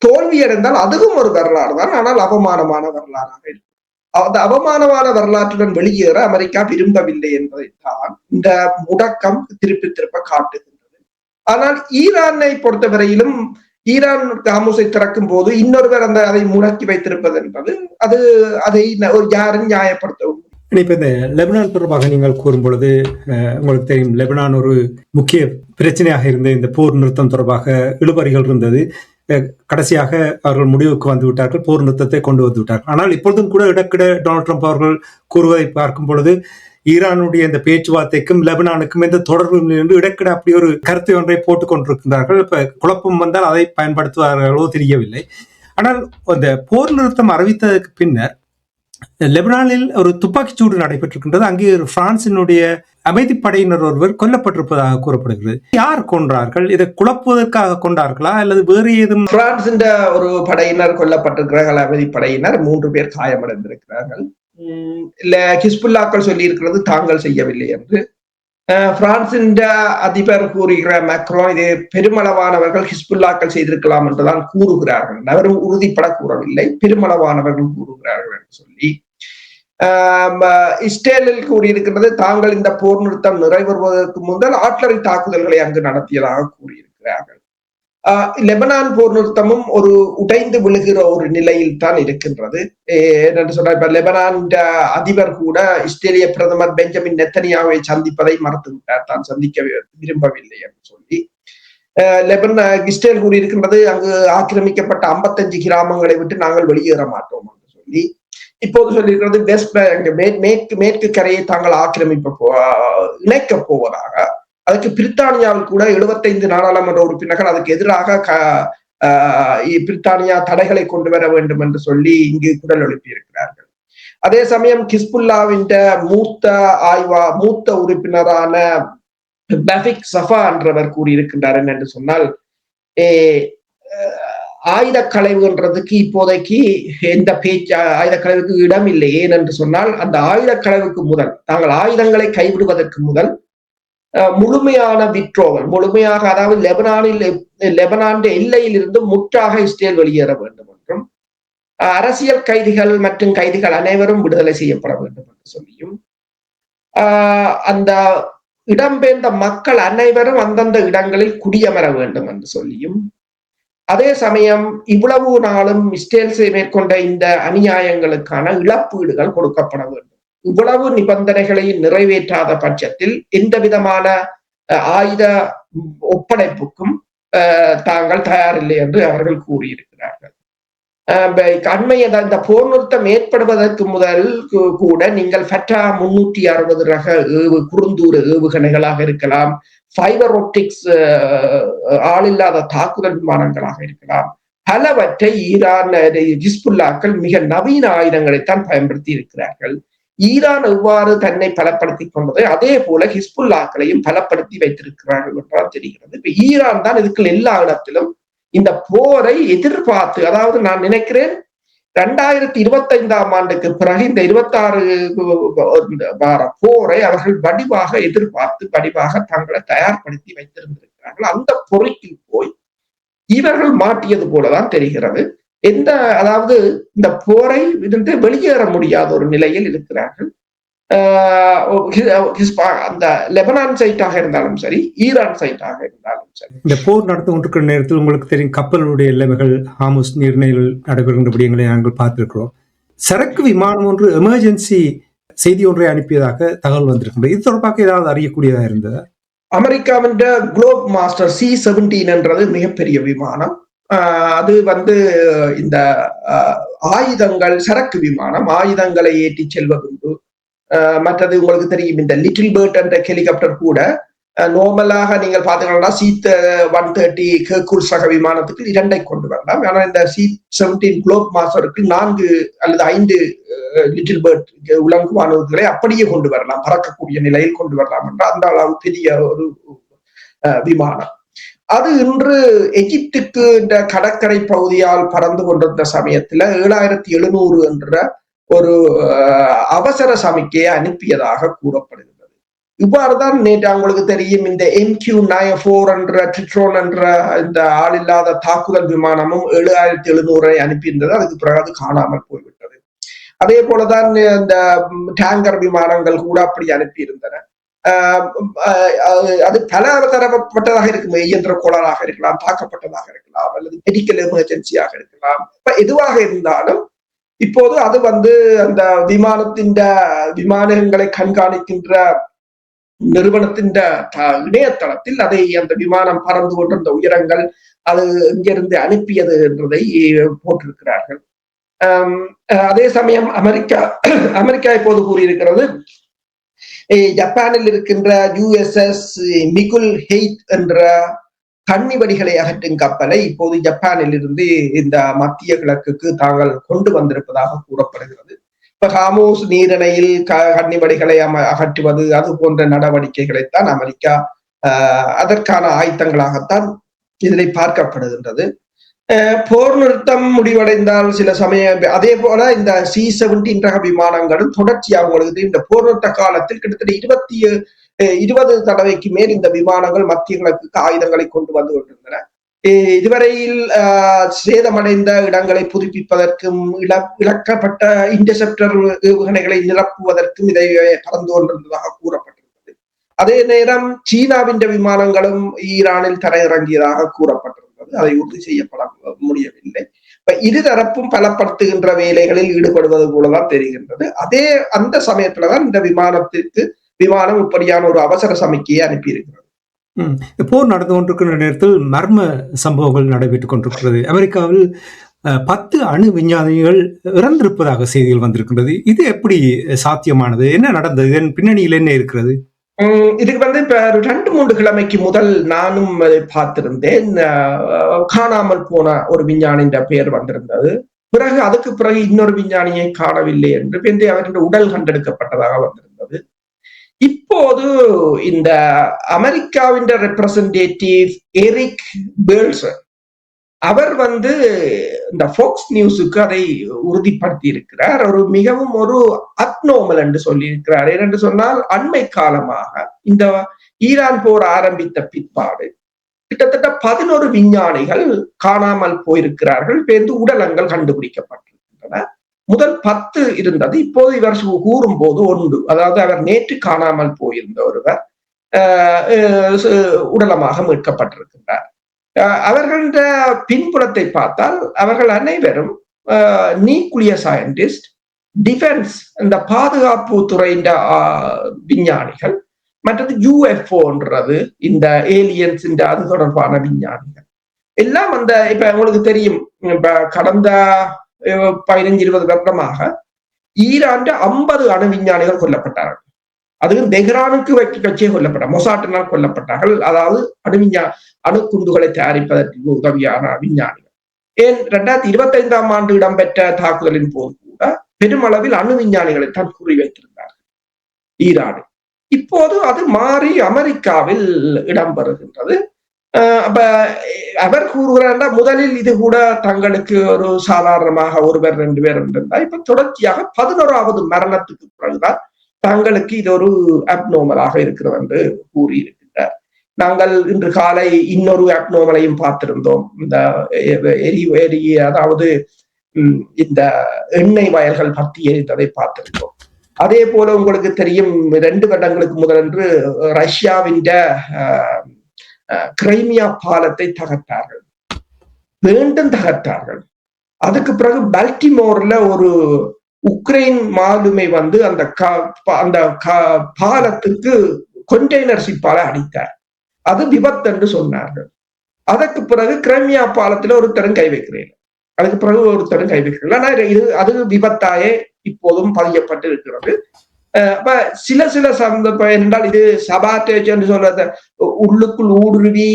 தோல்வி அடைந்தால் அதுவும் ஒரு வரலாறு தான், ஆனால் அவமானமான வரலாறாக இருக்கும். அந்த அவமானமான வரலாற்றுடன் வெளியேற அமெரிக்கா விரும்பவில்லை என்பதைத்தான் இந்த முடக்கம் திருப்ப காட்டுகின்றது. ஆனால் ஈரானை பொறுத்தவரையிலும் ஈரான் காமூஸை திறக்கும் போது இன்னொருவர் அதை முடக்கி வைத்திருப்பது என்பது அதை யாரும் நியாயப்படுத்தவும். இப்ப இந்த லெபனான் தொடர்பாக நீங்கள் கூறும் பொழுது உங்களுக்கு தெரியும், லெபனான் ஒரு முக்கிய பிரச்சனையாக இருந்த இந்த போர் நிறுத்தம் தொடர்பாக இழுபறிகள் இருந்தது. கடைசியாக அவர்கள் முடிவுக்கு வந்து விட்டார்கள், போர் நிறுத்தத்தை கொண்டு வந்து விட்டார்கள். ஆனால் இப்பொழுதும் கூட இடக்கிட டொனால்ட் ட்ரம்ப் அவர்கள் கூறுவதை பார்க்கும் பொழுது ஈரானுடைய இந்த பேச்சுவார்த்தைக்கும் லெபனானுக்கும் எந்த தொடர்பும் என்று இடக்கிட அப்படி ஒரு கருத்தை ஒன்றை போட்டுக் கொண்டிருக்கின்றார்கள். இப்ப குழப்பம் வந்தால் அதை பயன்படுத்துவார்களோ தெரியவில்லை. ஆனால் அந்த போர் நிறுத்தம் அறிவித்ததற்கு பின்னர் லெபனானில் ஒரு துப்பாக்கிச்சூடு நடைபெற்றிருக்கின்றது. அங்கே ஒரு பிரான்சினுடைய அமைதிப்படையினர் ஒருவர் கொல்லப்பட்டிருப்பதாக கூறப்படுகிறது. யார் கொன்றார்கள்? இதை குழப்புவதற்காக கொண்டார்களா அல்லது வேறு ஏதும்? பிரான்சின் ஒரு படையினர் கொல்லப்பட்டிருக்கிறார்கள், அமைதிப்படையினர் 3 பேர் காயமடைந்திருக்கிறார்கள். இல்ல ஹிஸ்புல்லாக்கள் சொல்லி இருக்கிறது தாங்கள் செய்யவில்லை என்று. பிரான்சின் அதிபர் கூறுகிற மேக்ரோன் இது பெருமளவானவர்கள் ஹிஸ்புல்லாக்கள் செய்திருக்கலாம் என்றுதான் கூறுகிறார்கள். அவரும் உறுதிப்பட கூறவில்லை, பெருமளவானவர்கள் கூறுகிறார்கள் என்று சொல்லி. இஸ்ரேலில் கூறியிருக்கிறது தாங்கள் இந்த போர் நிறுத்தம் நிறைவேறுவதற்கு முதல் ஆட்லரி தாக்குதல்களை அங்கு நடத்தியதாக கூறியிருக்கிறார்கள். லெபனான் போர் நிறுத்தமும் ஒரு உடைந்து விழுகிற ஒரு நிலையில் தான் இருக்கின்றது. என்று சொன்ன இப்ப லெபனான் அதிபர் கூட இஸ்ரேலிய பிரதமர் பெஞ்சமின் நெத்தனியாவை சந்திப்பதை மறுத்துவிட்டார், தான் சந்திக்க விரும்பவில்லை என்று சொல்லி. இஸ்ரேல் கூறியிருக்கின்றது அங்கு ஆக்கிரமிக்கப்பட்ட 55 கிராமங்களை விட்டு நாங்கள் வெளியேற மாட்டோம் என்று சொல்லி. இப்போது சொல்லியிருக்கிறது வெஸ்ட் மேற்கு கரையை தாங்கள் இணைக்க போவதாக. அதுக்கு பிரித்தானியாவில் கூட 75 நாடாளுமன்ற உறுப்பினர்கள் அதுக்கு எதிராக பிரித்தானியா தடைகளை கொண்டு வர வேண்டும் என்று சொல்லி இங்கு குரல் எழுப்பியிருக்கிறார்கள். அதே சமயம் ஹிஸ்புல்லாவின் மூத்த உறுப்பினரான பஃபிக் சஃபா என்றவர் கூறியிருக்கின்றார் என்று சொன்னால், ஆயுத களைவுன்றதுக்கு இப்போதைக்கு எந்த ஆயுத களைவுக்கு இடம் இல்லை. ஏனென்று சொன்னால் அந்த ஆயுத களைவுக்கு முதல், தாங்கள் ஆயுதங்களை கைவிடுவதற்கு முதல் முழுமையான விட்ரோவல், முழுமையாக அதாவது லெபனான் எல்லையில் இருந்து முற்றாக இஸ்ரேல் வெளியேற வேண்டும் என்றும், அரசியல் கைதிகள் மற்றும் கைதிகள் அனைவரும் விடுதலை செய்யப்பட வேண்டும் என்று சொல்லியும், அந்த இடம்பெயர்ந்த மக்கள் அனைவரும் அந்தந்த இடங்களில் குடியமர வேண்டும் என்று சொல்லியும், அதே சமயம் இவ்வளவு நாளும் இஸ்ரேல் மேற்கொண்ட இந்த அநியாயங்களுக்கான இழப்பீடுகள் கொடுக்கப்பட வேண்டும். இவ்வளவு நிபந்தனைகளை நிறைவேற்றாத பட்சத்தில் எந்த விதமான ஆயுத ஒப்படைப்புக்கும் தாங்கள் தயாரில்லை என்று அவர்கள் கூறியிருக்கிறார்கள். அண்மைய இந்த போர் நிறுத்தம் ஏற்படுவதற்கு முதல் கூட நீங்கள் ஃபெட்டா 360 ரக குறுந்தூர ஏவுகணைகளாக இருக்கலாம், ஃபைபர் ஒப்டிக்ஸ் ஆளில்லாத தாக்குதல் விமானங்களாக இருக்கலாம், பலவற்றை ஈரான் ஹிஸ்புல்லாக்கள் மிக நவீன ஆயுதங்களைத்தான் பயன்படுத்தி இருக்கிறார்கள். ஈரான் எவ்வாறு தன்னை பலப்படுத்திக் கொண்டது, அதே போல ஹிஸ்புல்லாக்களையும் பலப்படுத்தி வைத்திருக்கிறார்கள் என்றால் தெரிகிறது. இப்ப ஈரான் தான் இதுக்கு எல்லா இடத்திலும் இந்த போரை எதிர்பார்த்து, அதாவது நான் நினைக்கிறேன் 2025 ஆண்டுக்கு பிறகு இந்த 26 வார போரை அவர்கள் வடிவாக எதிர்பார்த்து வடிவாக தங்களை தயார்படுத்தி வைத்திருந்திருக்கிறார்கள். அந்த பொறிக்கு போய் இவர்கள் மாட்டியது போலதான் தெரிகிறது. அதாவது இந்த போரை இருந்து வெளியேற முடியாத ஒரு நிலையில் இருக்கிறார்கள். அந்த லெபனான் சைட்டாக இருந்தாலும் சரி, ஈரான் சைட்டாக இருந்தாலும் சரி. இந்த போர் நடந்து கொண்டிருக்கிற நேரத்தில் உங்களுக்கு தெரியும் கப்பலுடைய எல்லைகள் ஹார்முஸ் நீர்நிலையில் நடைபெறுகின்ற விடயங்களை நாங்கள் பார்த்திருக்கிறோம். சரக்கு விமானம் ஒன்று எமர்ஜென்சி செய்தி ஒன்றை அனுப்பியதாக தகவல் வந்திருக்கின்றது. இது தொடர்பாக ஏதாவது அறியக்கூடியதாக இருந்ததா? அமெரிக்காவின் குளோப் மாஸ்டர் C-17 என்றது மிகப்பெரிய விமானம். அது இந்த ஆயுதங்கள், சரக்கு விமானம் ஆயுதங்களை ஏற்றி செல்வதுண்டு. மற்றது உங்களுக்கு தெரியும் இந்த லிட்டில் பேர்ட் என்ற ஹெலிகாப்டர் கூட நார்மலாக நீங்கள் பார்த்தீங்கன்னா C-130 ஹெர்குலஸ் ரக விமானத்துக்கு 2 கொண்டு வரலாம். ஆனால் இந்த C-17 குளோப் மாஸ்டருக்கு 4 அல்லது 5 லிட்டில் பேர்ட் உலங்கு வானூர்திகளை அப்படியே கொண்டு வரலாம், பறக்கக்கூடிய நிலையில் கொண்டு வரலாம் என்ற அந்த அளவு பெரிய ஒரு விமானம். அது இன்று எகிப்துக்கு இந்த கடற்கரை பகுதியால் பறந்து கொண்டிருந்த சமயத்துல 7700 என்ற ஒரு அவசர சமிக்கையை அனுப்பியதாக கூறப்படுகிறது. இவ்வாறுதான் நேற்று உங்களுக்கு தெரியும் இந்த MQ-94 என்ற ட்ரிட்ரோன் என்ற இந்த ஆளில்லாத தாக்குதல் விமானமும் 7700 அனுப்பியிருந்தது. அதுக்கு பிறகு அது காணாமல் போய்விட்டது. அதே போலதான் இந்த டேங்கர் விமானங்கள் கூட அப்படி அனுப்பியிருந்தன. அது பல தரப்பட்டதாக இருக்கும். இயந்திர கோளாறாக இருக்கலாம், தாக்கப்பட்டதாக இருக்கலாம், அல்லது மெடிக்கல் எமர்ஜென்சியாக இருக்கலாம். எதுவாக இருந்தாலும் இப்போது அது அந்த விமானங்களை கண்காணிக்கின்ற நிறுவனத்தின் இணையதளத்தில் அதை அந்த விமானம் பறந்து கொண்டிருந்த உயரங்கள் அது இங்கிருந்து அனுப்பியது என்றதை போட்டிருக்கிறார்கள். அதே சமயம் அமெரிக்கா இப்போது கூறியிருக்கிறது, ஜப்பானில் இருக்கின்ற USS மிகுல் ஹெய்த் என்ற கன்னிவடிகளை அகற்றும் கப்பலை இப்போது ஜப்பானில் இருந்து இந்த மத்திய கிழக்குக்கு தாங்கள் கொண்டு வந்திருப்பதாக கூறப்படுகிறது. இப்ப ஹார்முஸ் நீரிணையில் கன்னிவடிகளை அகற்றுவது அது போன்ற நடவடிக்கைகளைத்தான் அமெரிக்கா அதற்கான ஆயுதங்களாகத்தான் இதனை பார்க்கப்படுகின்றது. போர் நிறுத்தம் முடிவடைந்தால் சில சமயம் அதே போல இந்த C-17 ரக விமானங்களும் தொடர்ச்சியாக உங்களுக்கு இந்த போர் நிறுத்த காலத்தில் கிட்டத்தட்ட 20 தடவைக்கு மேல் இந்த விமானங்கள் மத்திய கிழக்கு ஆயுதங்களை கொண்டு வந்து கொண்டிருந்தன. இதுவரையில் சேதமடைந்த இடங்களை புதுப்பிப்பதற்கும் இழக்கப்பட்ட இன்டர்செப்டர் ஏவுகணைகளை நிரப்புவதற்கும் இதை பறந்து கொண்டிருந்ததாக கூறப்பட்டிருந்தது. அதே நேரம் சீனாவின் விமானங்களும் ஈரானில் தரையிறங்கியதாக கூறப்பட்டிருந்தது. அதை உறுதி செய்யப்பட முடியவில்லை. இருதரப்பும் பலப்படுத்துகின்ற வேலைகளில் ஈடுபடுவது போலதான் தெரிகின்றது. அந்த சமயத்துலதான் இந்த விமானம் இப்படியான ஒரு அவசர சமிக்கையை அனுப்பியிருக்கிறது. போர் நடந்து கொண்டிருக்கின்ற நேரத்தில் மர்ம சம்பவங்கள் நடைபெற்றுக் கொண்டிருக்கிறது. அமெரிக்காவில் 10 அணு விஞ்ஞானிகள் இறந்திருப்பதாக செய்திகள் வந்திருக்கின்றது. இது எப்படி சாத்தியமானது? என்ன நடந்தது? இதன் பின்னணியில் என்ன இருக்கிறது? இதுக்கு இப்ப 2-3 கிழமைக்கு முதல் நானும் பார்த்திருந்தேன். காணாமல் போன ஒரு விஞ்ஞானின் பெயர் வந்திருந்தது. அதுக்கு பிறகு இன்னொரு விஞ்ஞானியை காணவில்லை என்று அவருடைய உடல் கண்டெடுக்கப்பட்டதாக வந்திருந்தது. இப்போது இந்த அமெரிக்காவின் ரெப்ரசன்டேட்டிவ் எரிக் பேர்ல்சன் அவர் இந்த ஃபாக்ஸ் நியூஸுக்கு அதை உறுதிப்படுத்தி இருக்கிறார். மிகவும் ஒரு அப்நார்மல் என்று சொல்லி இருக்கிறார். ஏனென்று சொன்னால் அண்மை காலமாக இந்த ஈரான் போர் ஆரம்பித்த பிற்பாடு கிட்டத்தட்ட 11 விஞ்ஞானிகள் காணாமல் போயிருக்கிறார்கள். உடலங்கள் கண்டுபிடிக்கப்பட்டிருக்கின்றன. முதல் 10 இருந்தது. இப்போது இவர் கூறும் போது 1, அதாவது அவர் நேற்று காணாமல் போயிருந்த ஒருவர் உடலமாக மீட்கப்பட்டிருக்கின்றார். அவர்கள பின்புலத்தை பார்த்தால் அவர்கள் அனைவரும் நியூக்ளியர் சயின்டிஸ்ட், டிஃபென்ஸ் இந்த பாதுகாப்பு துறையின் விஞ்ஞானிகள், மற்றது UFOன்றது இந்த ஏலியன்ஸ் அது தொடர்பான விஞ்ஞானிகள் எல்லாம் இப்ப உங்களுக்கு தெரியும் கடந்த 15-20 வருடமாக ஈரான் 50 அணு விஞ்ஞானிகள் கொல்லப்பட்டார்கள். அதுவும் தெஹ்ரானுக்கு வச்சே கொல்லப்பட்டார், மொசாட்டினால் கொல்லப்பட்டார்கள். அதாவது அணுகுண்டுகளை தயாரிப்பதற்கு உதவியான விஞ்ஞானிகள். ஏன் 2025 ஆண்டு இடம்பெற்ற தாக்குதலின் போது கூட பெருமளவில் அணு விஞ்ஞானிகளை தான் குறிவைத்திருந்தார்கள் ஈரானில். இப்போது அது மாறி அமெரிக்காவில் இடம்பெறுகின்றது. அவர் கூறுகிறார், முதலில் இது கூட தங்களுக்கு ஒரு சாதாரணமாக 1 பேர் 2 பேர் இருந்தா, இப்ப தொடர்ச்சியாக 11வது மரணத்துக்கு பிறகுதான் தங்களுக்கு இது ஒரு அப்னோமலாக இருக்கிறது என்று கூறியிருக்கின்றார். நாங்கள் இன்று காலை இன்னொரு அப்னோமலையும் பார்த்திருந்தோம். இந்த அதாவது இந்த எண்ணெய் வயல்கள் பற்றி எரித்ததை பார்த்திருந்தோம். அதே போல உங்களுக்கு தெரியும், 2 வருடங்களுக்கு முதலன்று ரஷ்யாவின் கிரைமியா பாலத்தை தகர்த்தார்கள், மீண்டும் தகர்த்தார்கள். அதுக்கு பிறகு பல்டிமோர்ல ஒரு உக்ரைன் மாலுமை வந்து அந்த பாலத்துக்கு கொண்டெய்னர் ஷிப்பால அடித்தார். அது விபத்து என்று சொன்னார்கள். அதற்கு பிறகு கிரைமியா பாலத்துல ஒருத்தரும் கை வைக்கிறேன், அதுக்கு பிறகு ஒருத்தரும் கை வைக்கிறேன். ஆனா அது விபத்தாயே இப்போதும் பதியப்பட்டு இருக்கிறது. அப்ப சில சந்தர்ப்பம் என்றால் இது சபாட்டேஜ் என்று சொல்றது, உள்ளுக்குள் ஊடுருவி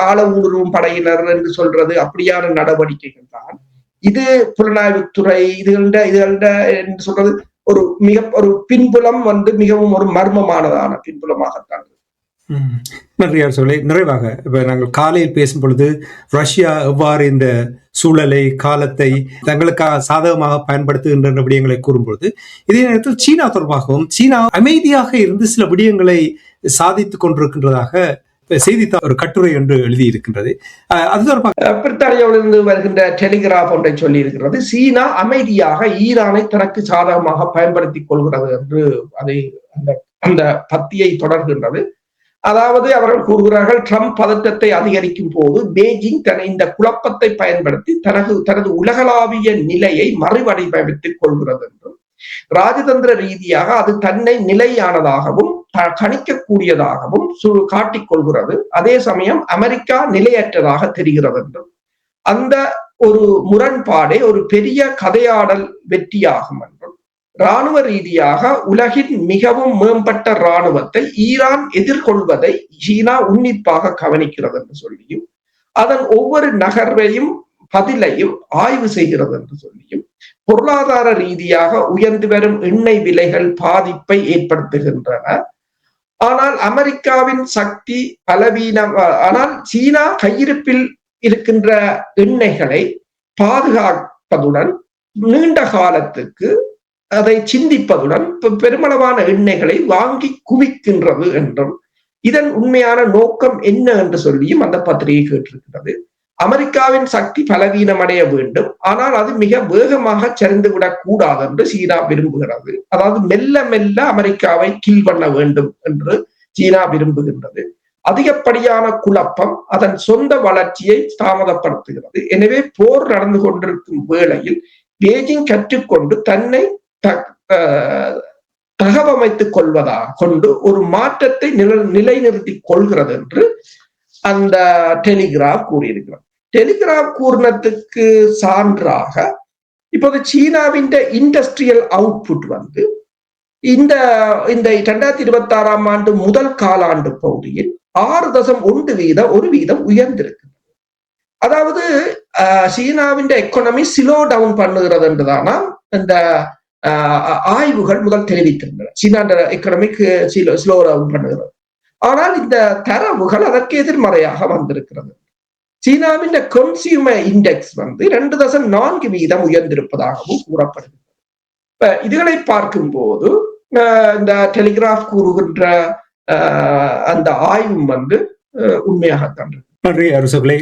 ஆழ ஊடுருவும் படையினர் என்று சொல்றது, அப்படியான நடவடிக்கைகள் தான். இது புலனாய்வுத்துறை இதுகள்ட என்று சொல்றது ஒரு பின்புலம் வந்து மிகவும் ஒரு மர்மமானதான பின்புலமாகத்தான். நன்றி அரசர்களே. நிறைவாக இப்ப நாங்கள் காலையில் பேசும் பொழுது ரஷ்யா எவ்வாறு இந்த சூழலை காலத்தை தங்களுக்காக சாதகமாக பயன்படுத்துகின்ற விடயங்களை கூறும்பொழுது, இதே நேரத்தில் சீனா தொடர்பாகவும் சீனா அமைதியாக இருந்து சில விடயங்களை சாதித்துக் கொண்டிருக்கின்றதாக செய்தித்தாள் ஒரு கட்டுரை என்று எழுதியிருக்கின்றது. அது தொடர்பாக பிரித்தானியாவிலிருந்து வருகின்ற டெலிகிராப் ஒன்றை சொல்லி இருக்கிறது. சீனா அமைதியாக ஈரானை தனக்கு சாதகமாக பயன்படுத்திக் கொள்கிறது என்று அதை அந்த பத்தியை தொடர்கின்றது. அதாவது அவர்கள் கூறுகிறார்கள், ட்ரம்ப் பதட்டத்தை அதிகரிக்கும் போது பெய்ஜிங் இந்த குழப்பத்தை பயன்படுத்தி தனது உலகளாவிய நிலையை மறுவடிவமைத்துக் கொள்கிறது என்றும், ராஜதந்திர ரீதியாக அது தன்னை நிலையானதாகவும் கணிக்கக்கூடியதாகவும் காட்டிக் கொள்கிறது. அதே சமயம் அமெரிக்கா நிலையற்றதாக தெரிகிறது என்றும், அந்த ஒரு முரண்பாடே ஒரு பெரிய கதையாடல் வெற்றியாகும் என்றும், இராணுவ ரீதியாக உலகின் மிகவும் மேம்பட்ட இராணுவத்தை ஈரான் எதிர்கொள்வதை சீனா உன்னிப்பாக கவனிக்கிறது என்று சொல்லியும், அதன் ஒவ்வொரு நகர்வையும் பதிலையும் ஆய்வு செய்கிறது என்று சொல்லியும், பொருளாதார ரீதியாக உயர்ந்து வரும் எண்ணெய் விலைகள் பாதிப்பை ஏற்படுத்துகின்றன. ஆனால் அமெரிக்காவின் சக்தி பலவீனம், ஆனால் சீனா கையிருப்பில் இருக்கின்ற எண்ணெய்களை பாதுகாப்பதுடன் நீண்ட காலத்துக்கு அதை சிந்திப்பதுடன் பெருமளவான எண்ணெய்களை வாங்கி குவிக்கின்றது என்றும், இதன் உண்மையான நோக்கம் என்ன என்று சொல்லியும் அந்த பத்திரிகை கேட்டிருக்கிறது. அமெரிக்காவின் சக்தி பலவீனமடைய வேண்டும், ஆனால் அது மிக வேகமாக சரிந்துவிடக் கூடாது என்று சீனா விரும்புகிறது. அதாவது மெல்ல மெல்ல அமெரிக்காவை கீழ் பண்ண வேண்டும் என்று சீனா விரும்புகின்றது. அதிகப்படியான குழப்பம் அதன் சொந்த வளர்ச்சியை தாமதப்படுத்துகிறது. எனவே போர் நடந்து கொண்டிருக்கும் வேளையில் பெய்ஜிங் கற்றுக்கொண்டு தன்னை தகவமைத்துக் கொண்டு ஒரு மாற்றத்தை நிலைநிறுத்திக் கொள்கிறது என்று அந்த டெலிகிராப் கூறியிருக்கிறார். டெலிகிராப் கூறினத்துக்கு சான்றாக இப்போது சீனாவின் இண்டஸ்ட்ரியல் அவுட்புட் வந்து இந்த 2026 ஆண்டு முதல் காலாண்டு பகுதியில் 6.1% உயர்ந்திருக்கு. அதாவது சீனாவின் எக்கானமி ஸ்லோ டவுன் பண்ணுகிறது என்றுதானா இந்த ஆய்வுகள் முதல் தெரிவித்திருந்தன. சீனா எக்கனாமிக் ஸ்லோ டவுன் பண்ணுகிறது. ஆனால் இந்த தரவுகள் அதற்கு எதிர்மறையாக வந்திருக்கிறது. சீனாவின் கன்சியூமர் இண்டெக்ஸ் வந்து 2.4% உயர்ந்திருப்பதாகவும் கூறப்படுகிறது. இதுகளை பார்க்கும் போது இந்த டெலிகிராப் கூறுகின்ற அந்த ஆய்வும் வந்து உண்மையாகத்தான். நன்றி அரசுகளே.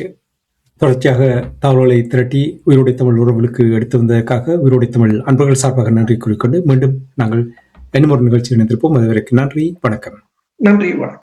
தொடர்ச்சியாக தகவல்களை திரட்டி உயிரோடை தமிழ் உறவுகளுக்கு எடுத்து வந்ததற்காக உயிரோடை தமிழ் அன்பர்கள் சார்பாக நன்றி கூறிக்கொண்டு மீண்டும் நாங்கள் இன்னும் ஒரு நிகழ்ச்சியில் இணைந்திருப்போம். அதுவரைக்கும் நன்றி, வணக்கம். நன்றி, வணக்கம்.